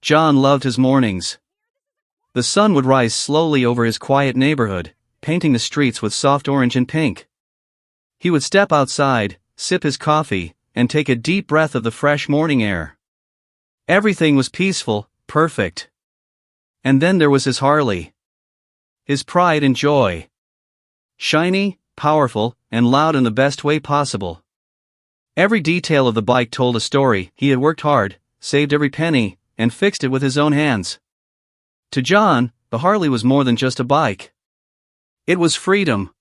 John loved his mornings. The sun would rise slowly over his quiet neighborhood, painting the streets with soft orange and pink. He would step outside, sip his coffee, and take a deep breath of the fresh morning air. Everything was peaceful, perfect. And then there was his Harley. His pride and joy. Shiny, powerful, and loud in the best way possible. Every detail of the bike told a story. He had worked hard, saved every penny, and fixed it with his own hands. To John, the Harley was more than just a bike. It was freedom.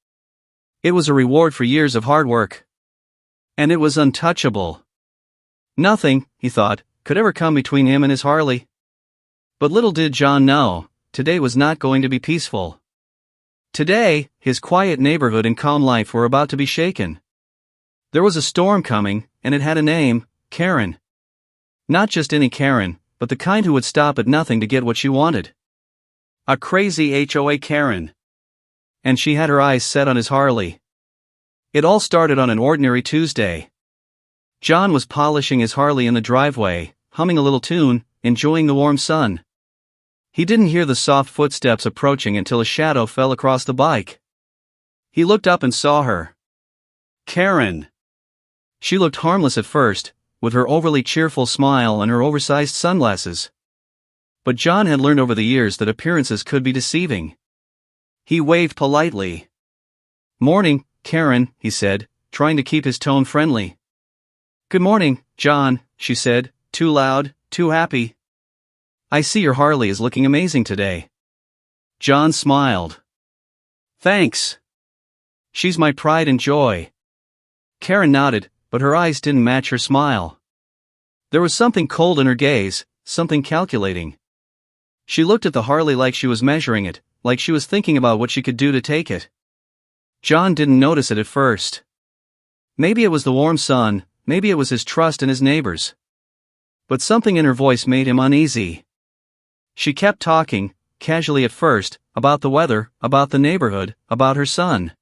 It was a reward for years of hard work. And it was untouchable. Nothing, he thought, could ever come between him and his Harley. But little did John know, today was not going to be peaceful. Today, his quiet neighborhood and calm life were about to be shaken. There was a storm coming, and it had a name, Karen. Not just any Karen, but the kind who would stop at nothing to get what she wanted. A crazy HOA Karen. And she had her eyes set on his Harley. It all started on an ordinary Tuesday. John was polishing his Harley in the driveway, humming a little tune, enjoying the warm sun. He didn't hear the soft footsteps approaching until a shadow fell across the bike. He looked up and saw her. Karen. She looked harmless at first, with her overly cheerful smile and her oversized sunglasses. But John had learned over the years that appearances could be deceiving. He waved politely. "Morning, Karen," he said, trying to keep his tone friendly. "Good morning, John," she said, too loud, too happy. "I see your Harley is looking amazing today." John smiled. "Thanks. She's my pride and joy." Karen nodded, but her eyes didn't match her smile. There was something cold in her gaze, something calculating. She looked at the Harley like she was measuring it, like she was thinking about what she could do to take it. John didn't notice it at first. Maybe it was the warm sun, maybe it was his trust in his neighbors. But something in her voice made him uneasy. She kept talking, casually at first, about the weather, about the neighborhood, about her son.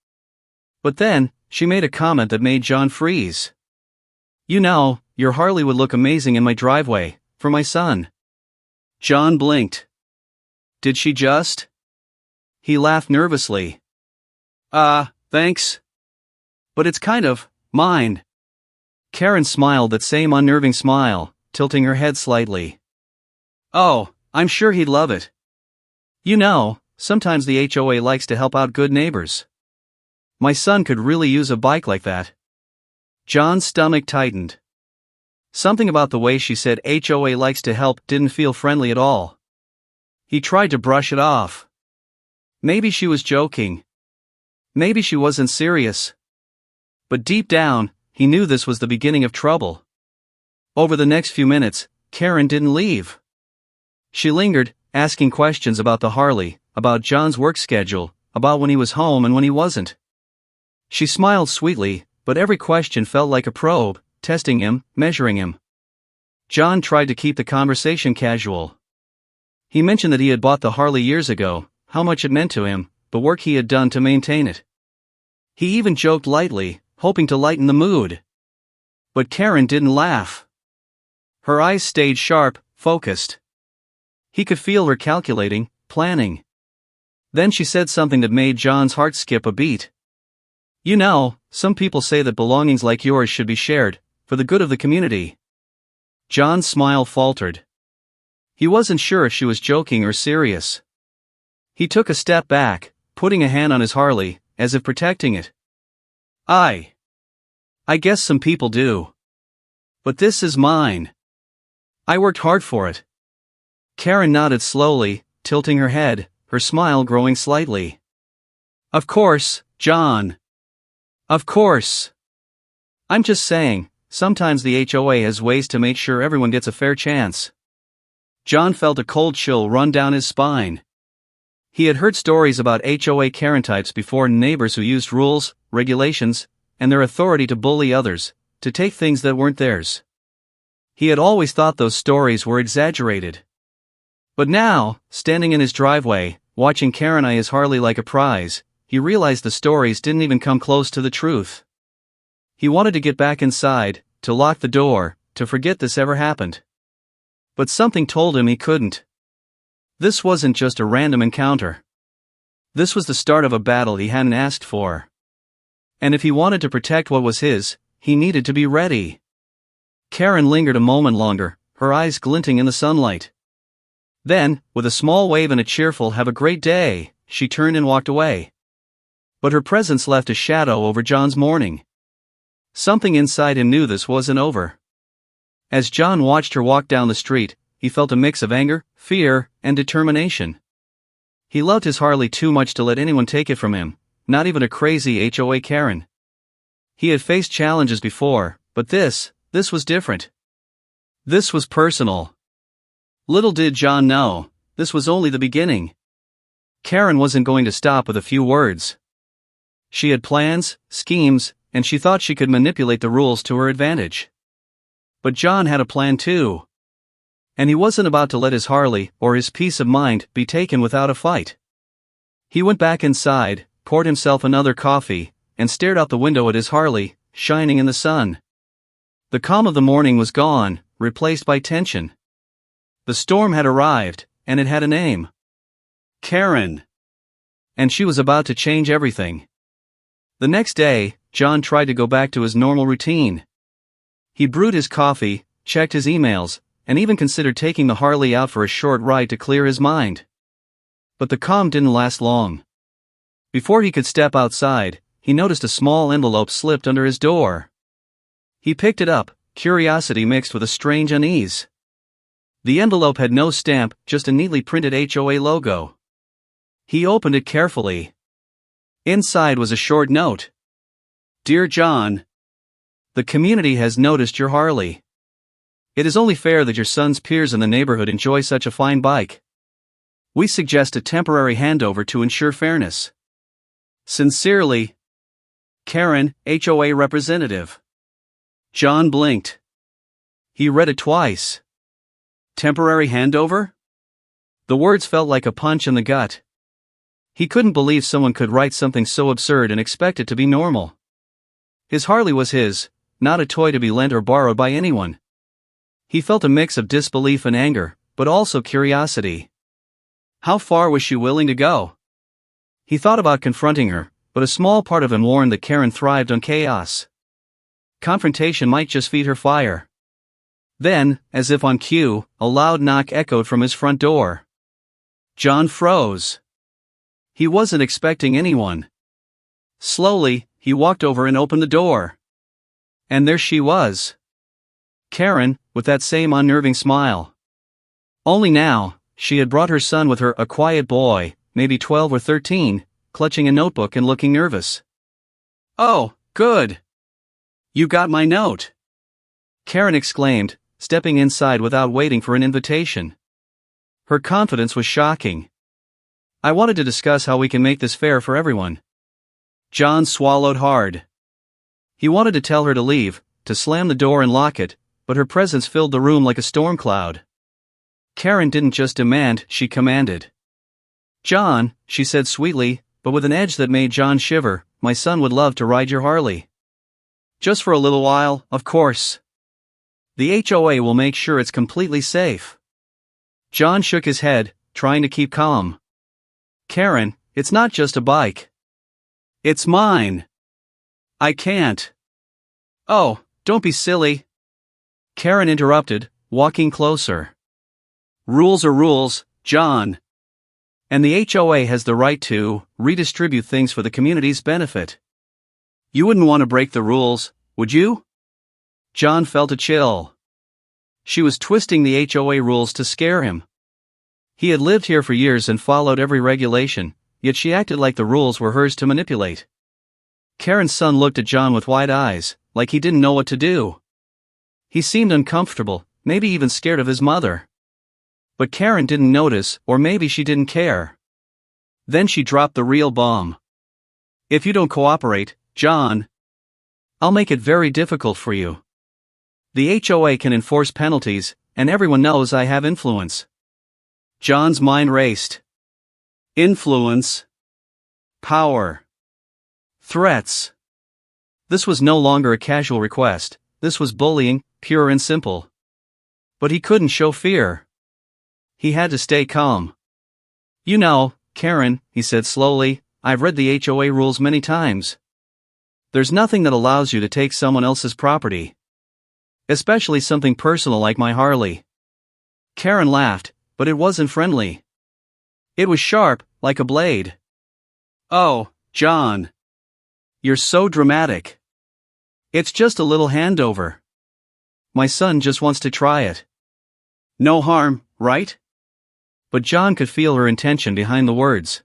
But then, she made a comment that made John freeze. "You know, your Harley would look amazing in my driveway, for my son." John blinked. Did she just? He laughed nervously. Thanks. But it's kind of mine." Karen smiled that same unnerving smile, tilting her head slightly. "Oh, I'm sure he'd love it. You know, sometimes the HOA likes to help out good neighbors. My son could really use a bike like that." John's stomach tightened. Something about the way she said HOA likes to help didn't feel friendly at all. He tried to brush it off. Maybe she was joking. Maybe she wasn't serious. But deep down, he knew this was the beginning of trouble. Over the next few minutes, Karen didn't leave. She lingered, asking questions about the Harley, about John's work schedule, about when he was home and when he wasn't. She smiled sweetly, but every question felt like a probe, testing him, measuring him. John tried to keep the conversation casual. He mentioned that he had bought the Harley years ago, how much it meant to him, the work he had done to maintain it. He even joked lightly, hoping to lighten the mood. But Karen didn't laugh. Her eyes stayed sharp, focused. He could feel her calculating, planning. Then she said something that made John's heart skip a beat. "You know, some people say that belongings like yours should be shared, for the good of the community." John's smile faltered. He wasn't sure if she was joking or serious. He took a step back, putting a hand on his Harley, as if protecting it. I guess some people do. But this is mine. I worked hard for it." Karen nodded slowly, tilting her head, her smile growing slightly. "Of course, John. Of course. I'm just saying, sometimes the HOA has ways to make sure everyone gets a fair chance." John felt a cold chill run down his spine. He had heard stories about HOA Karen types before, neighbors who used rules, regulations, and their authority to bully others, to take things that weren't theirs. He had always thought those stories were exaggerated. But now, standing in his driveway, watching Karen eye his Harley like a prize, he realized the stories didn't even come close to the truth. He wanted to get back inside, to lock the door, to forget this ever happened. But something told him he couldn't. This wasn't just a random encounter. This was the start of a battle he hadn't asked for. And if he wanted to protect what was his, he needed to be ready. Karen lingered a moment longer, her eyes glinting in the sunlight. Then, with a small wave and a cheerful "have a great day," she turned and walked away. But her presence left a shadow over John's morning. Something inside him knew this wasn't over. As John watched her walk down the street, he felt a mix of anger, fear, and determination. He loved his Harley too much to let anyone take it from him, not even a crazy HOA Karen. He had faced challenges before, but this was different. This was personal. Little did John know, this was only the beginning. Karen wasn't going to stop with a few words. She had plans, schemes, and she thought she could manipulate the rules to her advantage. But John had a plan too. And he wasn't about to let his Harley or his peace of mind be taken without a fight. He went back inside, poured himself another coffee, and stared out the window at his Harley, shining in the sun. The calm of the morning was gone, replaced by tension. The storm had arrived, and it had a name. Karen. And she was about to change everything. The next day, John tried to go back to his normal routine. He brewed his coffee, checked his emails, and even considered taking the Harley out for a short ride to clear his mind. But the calm didn't last long. Before he could step outside, he noticed a small envelope slipped under his door. He picked it up, curiosity mixed with a strange unease. The envelope had no stamp, just a neatly printed HOA logo. He opened it carefully. Inside was a short note. "Dear John, the community has noticed your Harley. It is only fair that your son's peers in the neighborhood enjoy such a fine bike. We suggest a temporary handover to ensure fairness. Sincerely, Karen, HOA representative." John blinked. He read it twice. Temporary handover? The words felt like a punch in the gut. He couldn't believe someone could write something so absurd and expect it to be normal. His Harley was his, not a toy to be lent or borrowed by anyone. He felt a mix of disbelief and anger, but also curiosity. How far was she willing to go? He thought about confronting her, but a small part of him warned that Karen thrived on chaos. Confrontation might just feed her fire. Then, as if on cue, a loud knock echoed from his front door. John froze. He wasn't expecting anyone. Slowly, he walked over and opened the door. And there she was. Karen, with that same unnerving smile. Only now, she had brought her son with her, a quiet boy, maybe 12 or 13, clutching a notebook and looking nervous. "Oh, good. You got my note," Karen exclaimed, stepping inside without waiting for an invitation. Her confidence was shocking. "I wanted to discuss how we can make this fair for everyone." John swallowed hard. He wanted to tell her to leave, to slam the door and lock it, but her presence filled the room like a storm cloud. Karen didn't just demand, she commanded. "John," she said sweetly, but with an edge that made John shiver, "my son would love to ride your Harley. Just for a little while, of course. The HOA will make sure it's completely safe." John shook his head, trying to keep calm. "Karen, it's not just a bike. It's mine. I can't." "Oh, don't be silly," Karen interrupted, walking closer. "Rules are rules, John. And the HOA has the right to redistribute things for the community's benefit. You wouldn't want to break the rules, would you?" John felt a chill. She was twisting the HOA rules to scare him. He had lived here for years and followed every regulation, yet she acted like the rules were hers to manipulate. Karen's son looked at John with wide eyes, like he didn't know what to do. He seemed uncomfortable, maybe even scared of his mother. But Karen didn't notice, or maybe she didn't care. Then she dropped the real bomb. "If you don't cooperate, John, I'll make it very difficult for you. The HOA can enforce penalties, and everyone knows I have influence." John's mind raced. Influence. Power. Threats. This was no longer a casual request, this was bullying, pure and simple. But he couldn't show fear. He had to stay calm. "You know, Karen," he said slowly, "I've read the HOA rules many times. There's nothing that allows you to take someone else's property. Especially something personal like my Harley." Karen laughed, but it wasn't friendly. It was sharp, like a blade. "Oh, John. You're so dramatic. It's just a little handover. My son just wants to try it. No harm, right?" But John could feel her intention behind the words.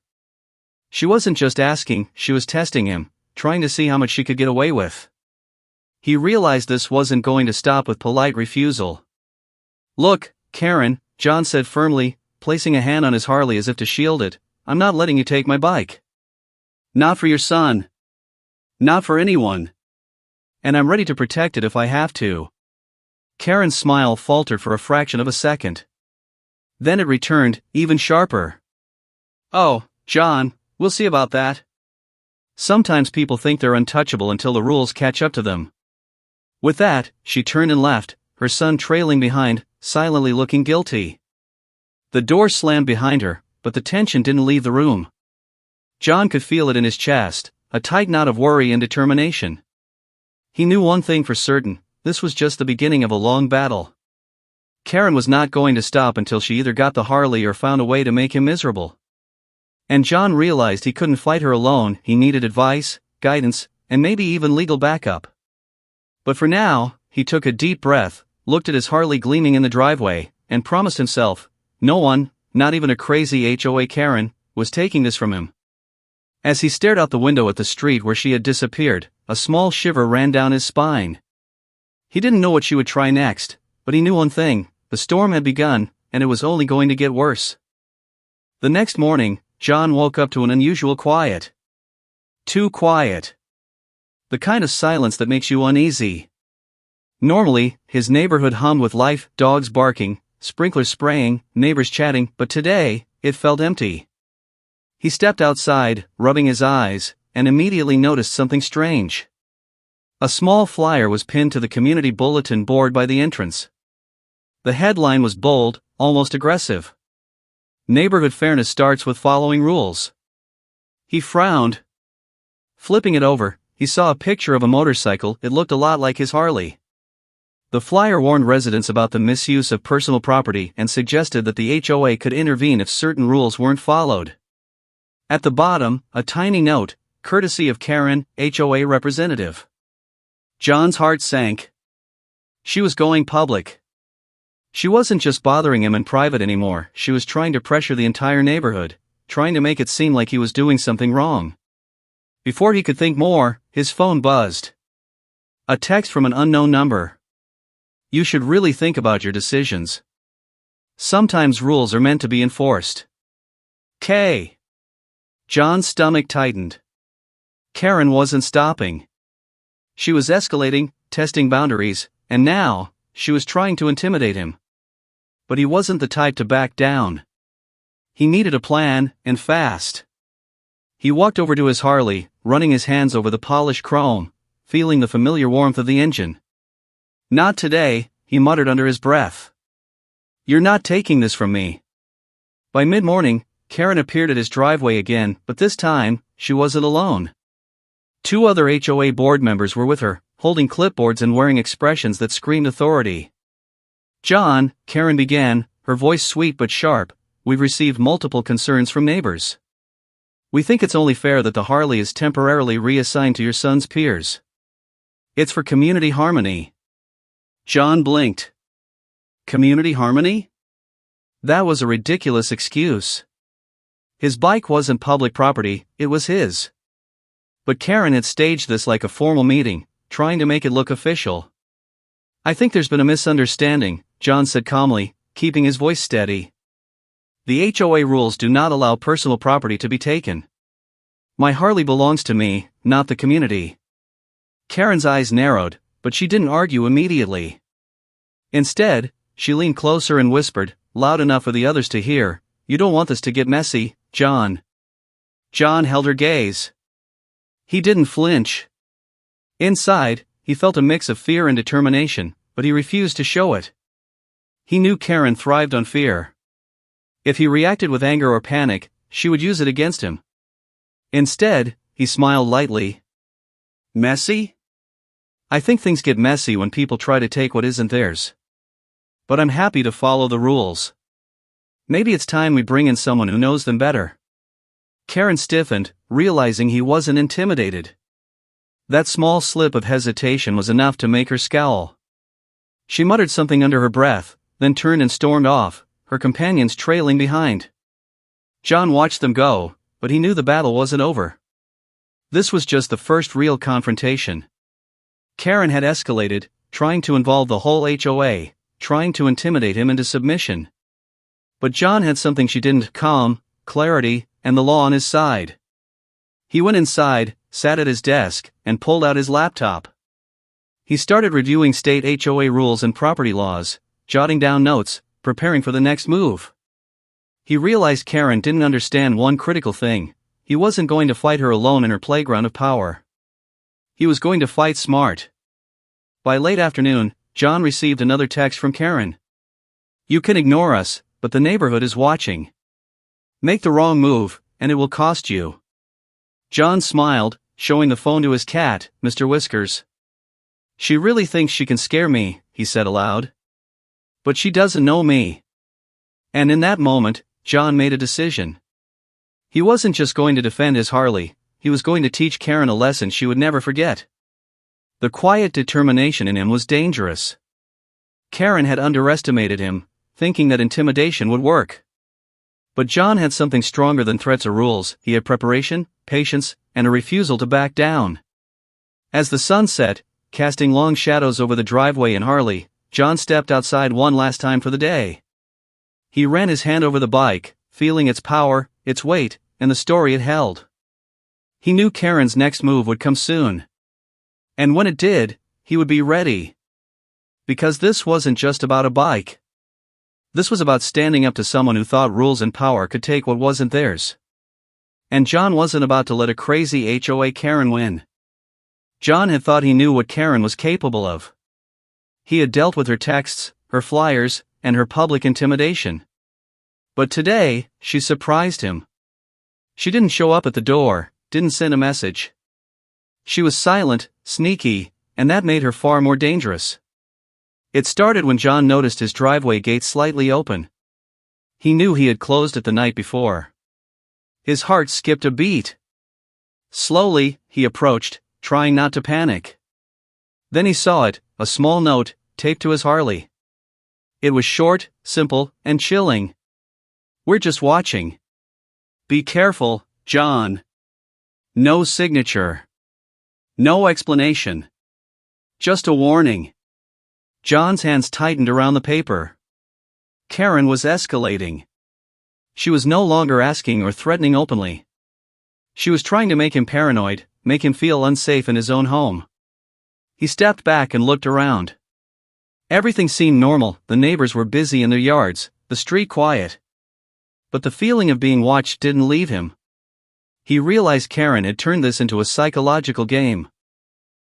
She wasn't just asking, she was testing him, trying to see how much she could get away with. He realized this wasn't going to stop with polite refusal. "Look, Karen," John said firmly, placing a hand on his Harley as if to shield it, "I'm not letting you take my bike. Not for your son. Not for anyone. And I'm ready to protect it if I have to." Karen's smile faltered for a fraction of a second. Then it returned, even sharper. "Oh, John, we'll see about that. Sometimes people think they're untouchable until the rules catch up to them." With that, she turned and left, her son trailing behind, silently looking guilty. The door slammed behind her, but the tension didn't leave the room. John could feel it in his chest, a tight knot of worry and determination. He knew one thing for certain: this was just the beginning of a long battle. Karen was not going to stop until she either got the Harley or found a way to make him miserable. And John realized he couldn't fight her alone, he needed advice, guidance, and maybe even legal backup. But for now, he took a deep breath, looked at his Harley gleaming in the driveway, and promised himself, no one, not even a crazy HOA Karen, was taking this from him. As he stared out the window at the street where she had disappeared, a small shiver ran down his spine. He didn't know what she would try next, but he knew one thing: the storm had begun, and it was only going to get worse. The next morning, John woke up to an unusual quiet. Too quiet. The kind of silence that makes you uneasy. Normally, his neighborhood hummed with life, dogs barking, sprinklers spraying, neighbors chatting, but today, it felt empty. He stepped outside, rubbing his eyes, and immediately noticed something strange. A small flyer was pinned to the community bulletin board by the entrance. The headline was bold, almost aggressive. "Neighborhood fairness starts with following rules." He frowned. Flipping it over, he saw a picture of a motorcycle. It looked a lot like his Harley. The flyer warned residents about the misuse of personal property and suggested that the HOA could intervene if certain rules weren't followed. At the bottom, a tiny note, courtesy of Karen, HOA representative. John's heart sank. She was going public. She wasn't just bothering him in private anymore, she was trying to pressure the entire neighborhood, trying to make it seem like he was doing something wrong. Before he could think more, his phone buzzed. A text from an unknown number. "You should really think about your decisions. Sometimes rules are meant to be enforced." K. John's stomach tightened. Karen wasn't stopping. She was escalating, testing boundaries, and now, she was trying to intimidate him. But he wasn't the type to back down. He needed a plan, and fast. He walked over to his Harley, running his hands over the polished chrome, feeling the familiar warmth of the engine. "Not today," he muttered under his breath. "You're not taking this from me." By mid-morning, Karen appeared at his driveway again, but this time, she wasn't alone. 2 other HOA board members were with her, holding clipboards and wearing expressions that screamed authority. "John," Karen began, her voice sweet but sharp, "we've received multiple concerns from neighbors. We think it's only fair that the Harley is temporarily reassigned to your son's peers. It's for community harmony." John blinked. Community harmony? That was a ridiculous excuse. His bike wasn't public property, it was his. But Karen had staged this like a formal meeting, trying to make it look official. "I think there's been a misunderstanding," John said calmly, keeping his voice steady. "The HOA rules do not allow personal property to be taken. My Harley belongs to me, not the community." Karen's eyes narrowed, but she didn't argue immediately. Instead, she leaned closer and whispered, loud enough for the others to hear, "You don't want this to get messy, John." John held her gaze. He didn't flinch. Inside, he felt a mix of fear and determination, but he refused to show it. He knew Karen thrived on fear. If he reacted with anger or panic, she would use it against him. Instead, he smiled lightly. Messy? I think things get messy when people try to take what isn't theirs. But I'm happy to follow the rules. Maybe it's time we bring in someone who knows them better. Karen stiffened, realizing he wasn't intimidated. That small slip of hesitation was enough to make her scowl. She muttered something under her breath, then turned and stormed off, her companions trailing behind. John watched them go, but he knew the battle wasn't over. This was just the first real confrontation. Karen had escalated, trying to involve the whole HOA, trying to intimidate him into submission. But John had something she didn't: calm, clarity, and the law on his side. He went inside, sat at his desk, and pulled out his laptop. He started reviewing state HOA rules and property laws, jotting down notes, preparing for the next move. He realized Karen didn't understand one critical thing: he wasn't going to fight her alone in her playground of power. He was going to fight smart. By late afternoon, John received another text from Karen. You can ignore us, but the neighborhood is watching. Make the wrong move, and it will cost you. John smiled, showing the phone to his cat, Mr. Whiskers. She really thinks she can scare me, he said aloud. But she doesn't know me. And in that moment, John made a decision. He wasn't just going to defend his Harley, he was going to teach Karen a lesson she would never forget. The quiet determination in him was dangerous. Karen had underestimated him, thinking that intimidation would work. But John had something stronger than threats or rules. He had preparation, patience, and a refusal to back down. As the sun set, casting long shadows over the driveway in Harley, John stepped outside one last time for the day. He ran his hand over the bike, feeling its power, its weight, and the story it held. He knew Karen's next move would come soon. And when it did, he would be ready. Because this wasn't just about a bike. This was about standing up to someone who thought rules and power could take what wasn't theirs. And John wasn't about to let a crazy HOA Karen win. John had thought he knew what Karen was capable of. He had dealt with her texts, her flyers, and her public intimidation. But today, she surprised him. She didn't show up at the door, didn't send a message. She was silent, sneaky, and that made her far more dangerous. It started when John noticed his driveway gate slightly open. He knew he had closed it the night before. His heart skipped a beat. Slowly, he approached, trying not to panic. Then he saw it, a small note, taped to his Harley. It was short, simple, and chilling. We're just watching. Be careful, John. No signature. No explanation. Just a warning. John's hands tightened around the paper. Karen was escalating. She was no longer asking or threatening openly. She was trying to make him paranoid, make him feel unsafe in his own home. He stepped back and looked around. Everything seemed normal. The neighbors were busy in their yards, the street quiet. But the feeling of being watched didn't leave him. He realized Karen had turned this into a psychological game.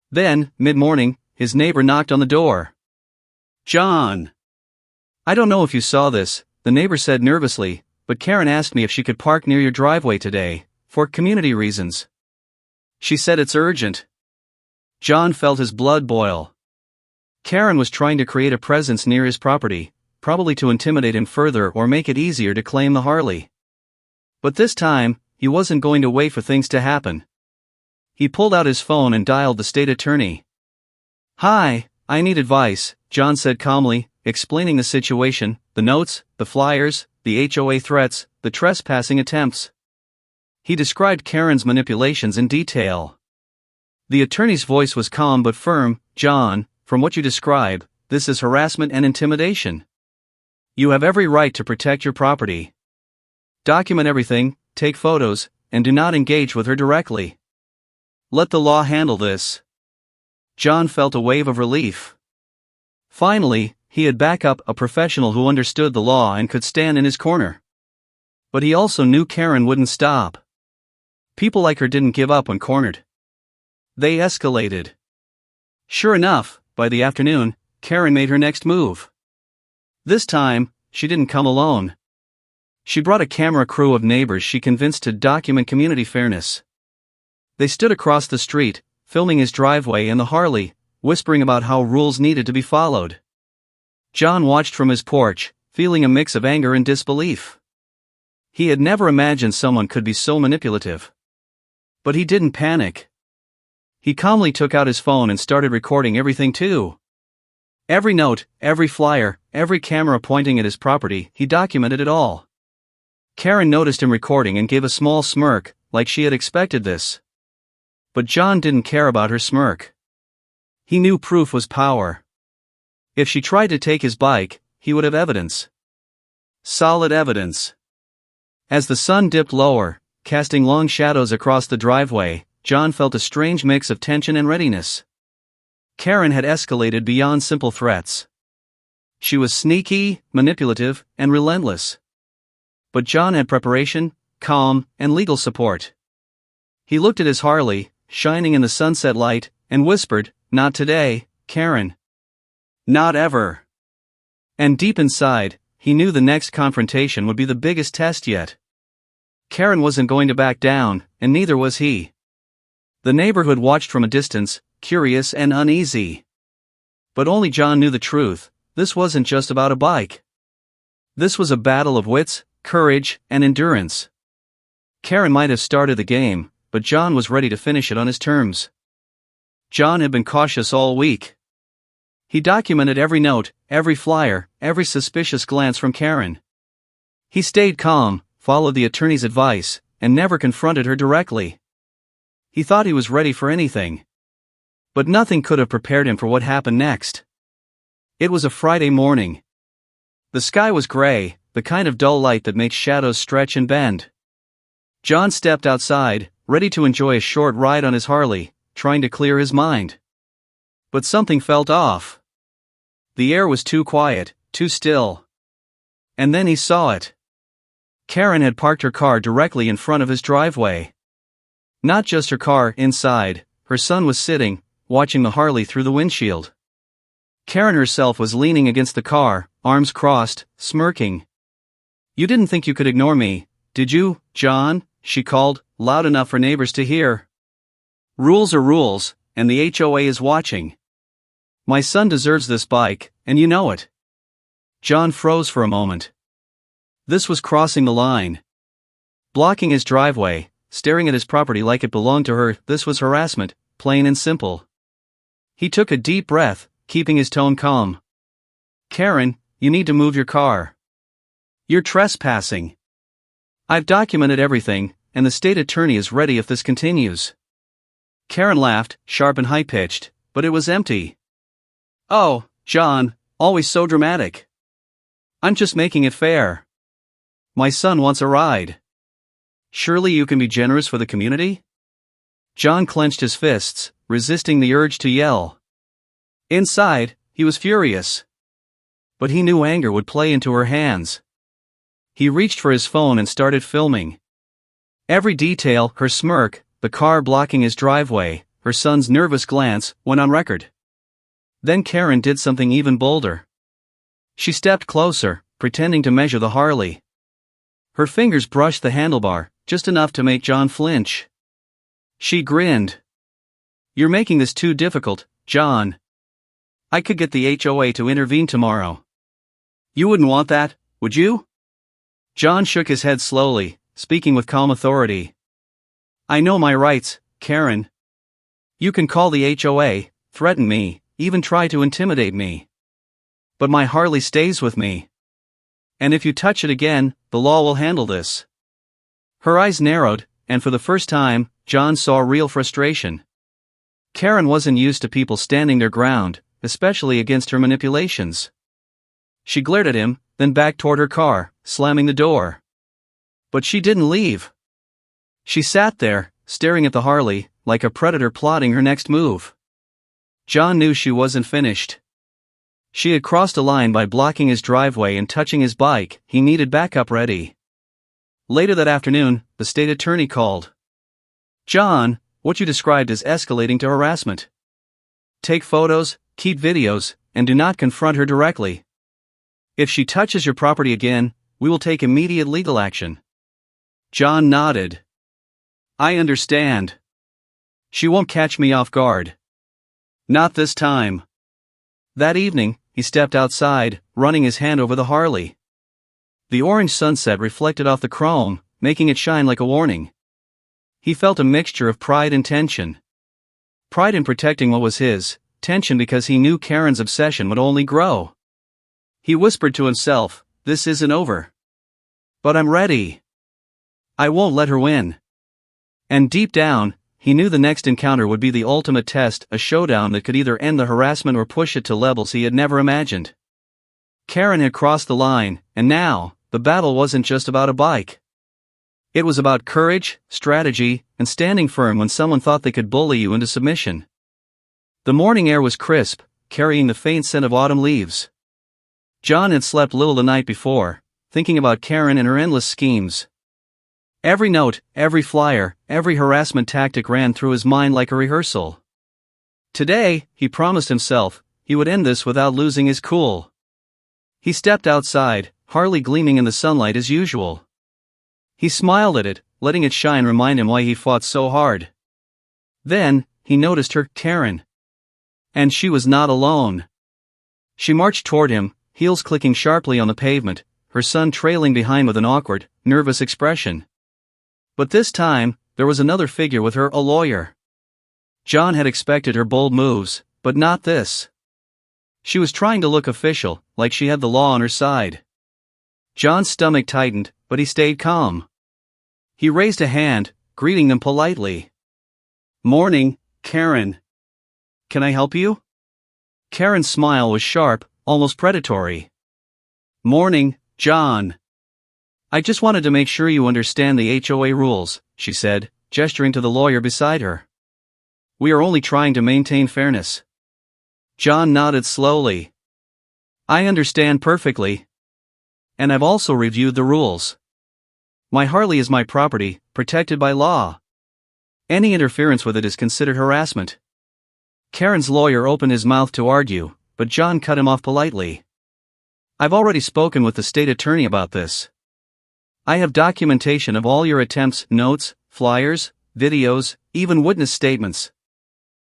Then, mid-morning, his neighbor knocked on the door. John! I don't know if you saw this, the neighbor said nervously, but Karen asked me if she could park near your driveway today, for community reasons. She said it's urgent. John felt his blood boil. Karen was trying to create a presence near his property, probably to intimidate him further or make it easier to claim the Harley. But this time, he wasn't going to wait for things to happen. He pulled out his phone and dialed the state attorney. Hi, I need advice, John said calmly, explaining the situation, the notes, the flyers, the HOA threats, the trespassing attempts. He described Karen's manipulations in detail. The attorney's voice was calm but firm. John, from what you describe, this is harassment and intimidation. You have every right to protect your property. Document everything, take photos, and do not engage with her directly. Let the law handle this. John felt a wave of relief. Finally, he had back up a professional who understood the law and could stand in his corner. But he also knew Karen wouldn't stop. People like her didn't give up when cornered. They escalated. Sure enough, by the afternoon, Karen made her next move. This time, she didn't come alone. She brought a camera crew of neighbors she convinced to document community fairness. They stood across the street, filming his driveway and the Harley, whispering about how rules needed to be followed. John watched from his porch, feeling a mix of anger and disbelief. He had never imagined someone could be so manipulative. But he didn't panic. He calmly took out his phone and started recording everything too. Every note, every flyer, every camera pointing at his property, he documented it all. Karen noticed him recording and gave a small smirk, like she had expected this. But John didn't care about her smirk. He knew proof was power. If she tried to take his bike, he would have evidence. Solid evidence. As the sun dipped lower, casting long shadows across the driveway, John felt a strange mix of tension and readiness. Karen had escalated beyond simple threats. She was sneaky, manipulative, and relentless. But John had preparation, calm, and legal support. He looked at his Harley, shining in the sunset light, and whispered, "Not today, Karen. Not ever." And deep inside, he knew the next confrontation would be the biggest test yet. Karen wasn't going to back down, and neither was he. The neighborhood watched from a distance, curious and uneasy. But only John knew the truth. This wasn't just about a bike. This was a battle of wits, courage, and endurance. Karen might have started the game, but John was ready to finish it on his terms. John had been cautious all week. He documented every note, every flyer, every suspicious glance from Karen. He stayed calm, followed the attorney's advice, and never confronted her directly. He thought he was ready for anything. But nothing could have prepared him for what happened next. It was a Friday morning. The sky was gray, the kind of dull light that makes shadows stretch and bend. John stepped outside, ready to enjoy a short ride on his Harley, trying to clear his mind. But something felt off. The air was too quiet, too still. And then he saw it. Karen had parked her car directly in front of his driveway. Not just her car, inside, her son was sitting, watching the Harley through the windshield. Karen herself was leaning against the car, arms crossed, smirking. "You didn't think you could ignore me, did you, John?" she called, loud enough for neighbors to hear. "Rules are rules, and the HOA is watching. My son deserves this bike, and you know it." John froze for a moment. This was crossing the line. Blocking his driveway, staring at his property like it belonged to her, this was harassment, plain and simple. He took a deep breath, keeping his tone calm. "Karen, you need to move your car. You're trespassing. I've documented everything, and the state attorney is ready if this continues." Karen laughed, sharp and high-pitched, but it was empty. "Oh, John, always so dramatic. I'm just making it fair. My son wants a ride. Surely you can be generous for the community?" John clenched his fists, resisting the urge to yell. Inside, he was furious. But he knew anger would play into her hands. He reached for his phone and started filming. Every detail, her smirk, the car blocking his driveway, her son's nervous glance, went on record. Then Karen did something even bolder. She stepped closer, pretending to measure the Harley. Her fingers brushed the handlebar, just enough to make John flinch. She grinned. "You're making this too difficult, John. I could get the HOA to intervene tomorrow." "You wouldn't want that, would you?" John shook his head slowly, speaking with calm authority. "I know my rights, Karen. You can call the HOA, threaten me, even try to intimidate me. But my Harley stays with me. And if you touch it again, the law will handle this." Her eyes narrowed, and for the first time, John saw real frustration. Karen wasn't used to people standing their ground, especially against her manipulations. She glared at him, then back toward her car, slamming the door. But she didn't leave. She sat there, staring at the Harley, like a predator plotting her next move. John knew she wasn't finished. She had crossed a line by blocking his driveway and touching his bike. He needed backup ready. Later that afternoon, the state attorney called. "John, what you described is escalating to harassment. Take photos, keep videos, and do not confront her directly. If she touches your property again, we will take immediate legal action. John nodded. I understand. She won't catch me off guard. Not this time. That evening, he stepped outside, running his hand over the Harley. The orange sunset reflected off the chrome, making it shine like a warning. He felt a mixture of pride and tension. Pride in protecting what was his, tension because he knew Karen's obsession would only grow. He whispered to himself, "This isn't over. But I'm ready. I won't let her win." And deep down, he knew the next encounter would be the ultimate test, a showdown that could either end the harassment or push it to levels he had never imagined. Karen had crossed the line, and now, the battle wasn't just about a bike. It was about courage, strategy, and standing firm when someone thought they could bully you into submission. The morning air was crisp, carrying the faint scent of autumn leaves. John had slept little the night before, thinking about Karen and her endless schemes. Every note, every flyer, every harassment tactic ran through his mind like a rehearsal. Today, he promised himself, he would end this without losing his cool. He stepped outside, Harley gleaming in the sunlight as usual. He smiled at it, letting it shine remind him why he fought so hard. Then, he noticed her, Karen. And she was not alone. She marched toward him, heels clicking sharply on the pavement, her son trailing behind with an awkward, nervous expression. But this time, there was another figure with her, a lawyer. John had expected her bold moves, but not this. She was trying to look official, like she had the law on her side. John's stomach tightened, but he stayed calm. He raised a hand, greeting them politely. "Morning, Karen. Can I help you?" Karen's smile was sharp, almost predatory. "Morning, John. I just wanted to make sure you understand the HOA rules," she said, gesturing to the lawyer beside her. "We are only trying to maintain fairness." John nodded slowly. "I understand perfectly. And I've also reviewed the rules. My Harley is my property, protected by law. Any interference with it is considered harassment." Karen's lawyer opened his mouth to argue, but John cut him off politely. "I've already spoken with the state attorney about this. I have documentation of all your attempts, notes, flyers, videos, even witness statements.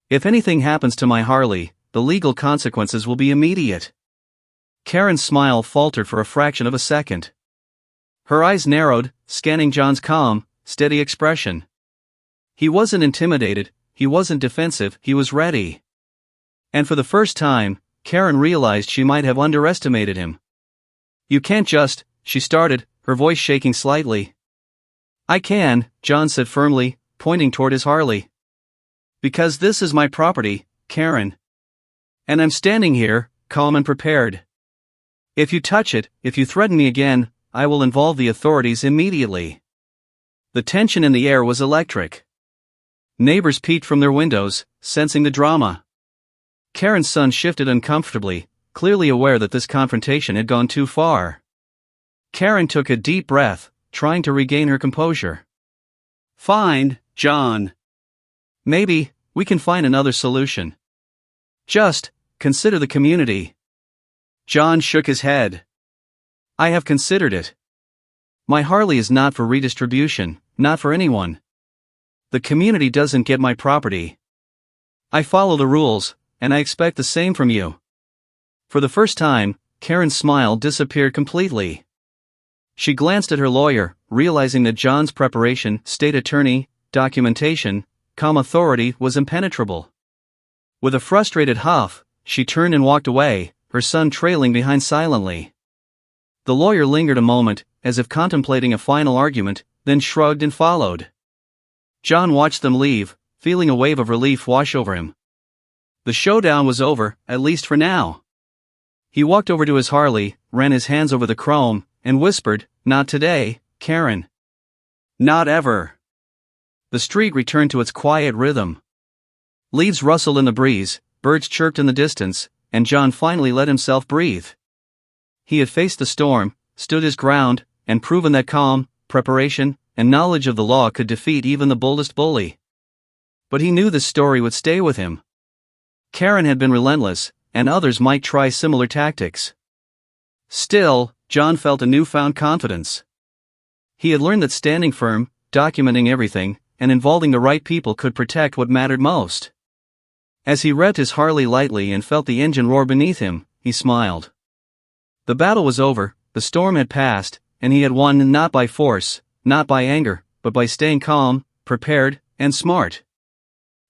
If anything happens to my Harley, the legal consequences will be immediate." Karen's smile faltered for a fraction of a second. Her eyes narrowed, scanning John's calm, steady expression. He wasn't intimidated, he wasn't defensive, he was ready. And for the first time, Karen realized she might have underestimated him. "You can't just," she started, her voice shaking slightly. "I can," John said firmly, pointing toward his Harley. "Because this is my property, Karen. And I'm standing here, calm and prepared. If you touch it, if you threaten me again, I will involve the authorities immediately." The tension in the air was electric. Neighbors peeked from their windows, sensing the drama. Karen's son shifted uncomfortably, clearly aware that this confrontation had gone too far. Karen took a deep breath, trying to regain her composure. "Fine, John. Maybe we can find another solution. Just consider the community." John shook his head. "I have considered it. My Harley is not for redistribution, not for anyone. The community doesn't get my property. I follow the rules, and I expect the same from you." For the first time, Karen's smile disappeared completely. She glanced at her lawyer, realizing that John's preparation, state attorney, documentation, calm authority was impenetrable. With a frustrated huff, she turned and walked away, her son trailing behind silently. The lawyer lingered a moment, as if contemplating a final argument, then shrugged and followed. John watched them leave, feeling a wave of relief wash over him. The showdown was over, at least for now. He walked over to his Harley, ran his hands over the chrome, and whispered, "Not today, Karen. Not ever." The street returned to its quiet rhythm. Leaves rustled in the breeze, birds chirped in the distance, and John finally let himself breathe. He had faced the storm, stood his ground, and proven that calm, preparation, and knowledge of the law could defeat even the boldest bully. But he knew this story would stay with him. Karen had been relentless, and others might try similar tactics. Still, John felt a newfound confidence. He had learned that standing firm, documenting everything, and involving the right people could protect what mattered most. As he revved his Harley lightly and felt the engine roar beneath him, he smiled. The battle was over, the storm had passed, and he had won not by force, not by anger, but by staying calm, prepared, and smart.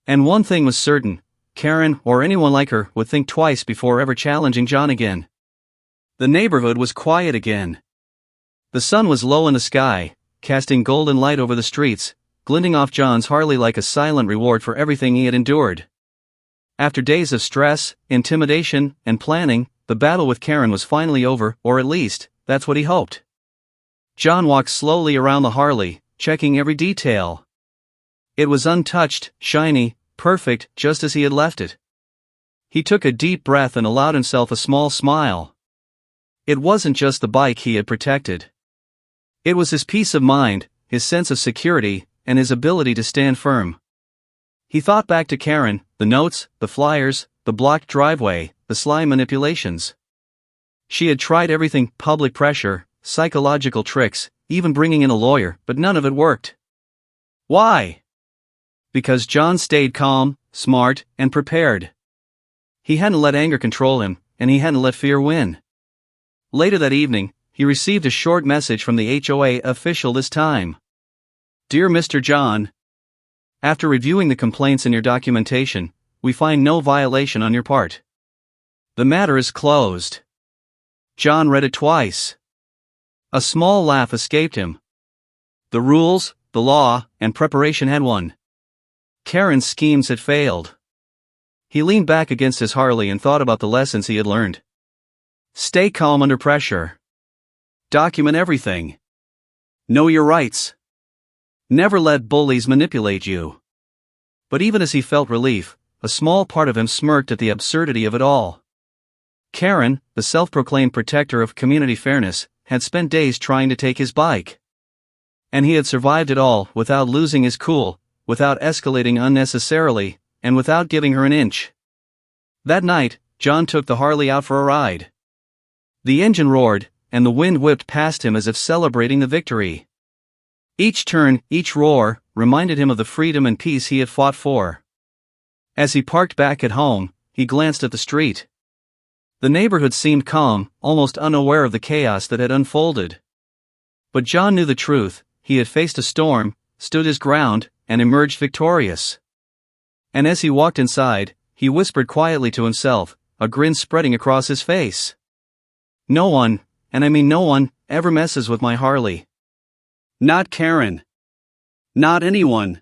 And one thing was certain: Karen, or anyone like her, would think twice before ever challenging John again. The neighborhood was quiet again. The sun was low in the sky, casting golden light over the streets, glinting off John's Harley like a silent reward for everything he had endured. After days of stress, intimidation, and planning, the battle with Karen was finally over, or at least, that's what he hoped. John walked slowly around the Harley, checking every detail. It was untouched, shiny, perfect, just as he had left it. He took a deep breath and allowed himself a small smile. It wasn't just the bike he had protected. It was his peace of mind, his sense of security, and his ability to stand firm. He thought back to Karen, the notes, the flyers, the blocked driveway, the sly manipulations. She had tried everything: public pressure, psychological tricks, even bringing in a lawyer, but none of it worked. Why? Because John stayed calm, smart, and prepared. He hadn't let anger control him, and he hadn't let fear win. Later that evening, he received a short message from the HOA official this time. Dear Mr. John, after reviewing the complaints in your documentation, we find no violation on your part. The matter is closed. John read it twice. A small laugh escaped him. The rules, the law, and preparation had won. Karen's schemes had failed. He leaned back against his Harley and thought about the lessons he had learned. Stay calm under pressure. Document everything. Know your rights. Never let bullies manipulate you. But even as he felt relief, a small part of him smirked at the absurdity of it all. Karen, the self-proclaimed protector of community fairness, had spent days trying to take his bike. And he had survived it all without losing his cool, without escalating unnecessarily, and without giving her an inch. That night, John took the Harley out for a ride. The engine roared, and the wind whipped past him as if celebrating the victory. Each turn, each roar, reminded him of the freedom and peace he had fought for. As he parked back at home, he glanced at the street. The neighborhood seemed calm, almost unaware of the chaos that had unfolded. But John knew the truth: he had faced a storm, stood his ground, and emerged victorious. And as he walked inside, he whispered quietly to himself, a grin spreading across his face. No one, and I mean no one, ever messes with my Harley. Not Karen. Not anyone.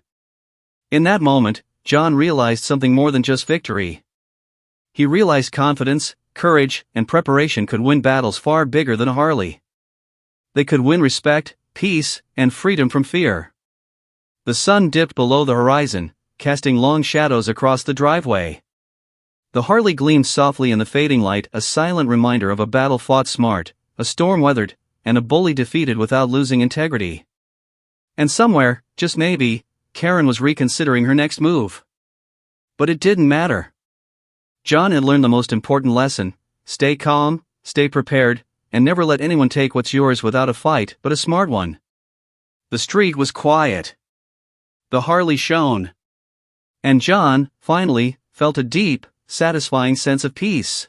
In that moment, John realized something more than just victory. He realized confidence, courage, and preparation could win battles far bigger than a Harley. They could win respect, peace, and freedom from fear. The sun dipped below the horizon, casting long shadows across the driveway. The Harley gleamed softly in the fading light, a silent reminder of a battle fought smart, a storm weathered, and a bully defeated without losing integrity. And somewhere, just maybe, Karen was reconsidering her next move. But it didn't matter. John had learned the most important lesson: stay calm, stay prepared, and never let anyone take what's yours without a fight, but a smart one. The street was quiet. The Harley shone. And John, finally, felt a deep, satisfying sense of peace.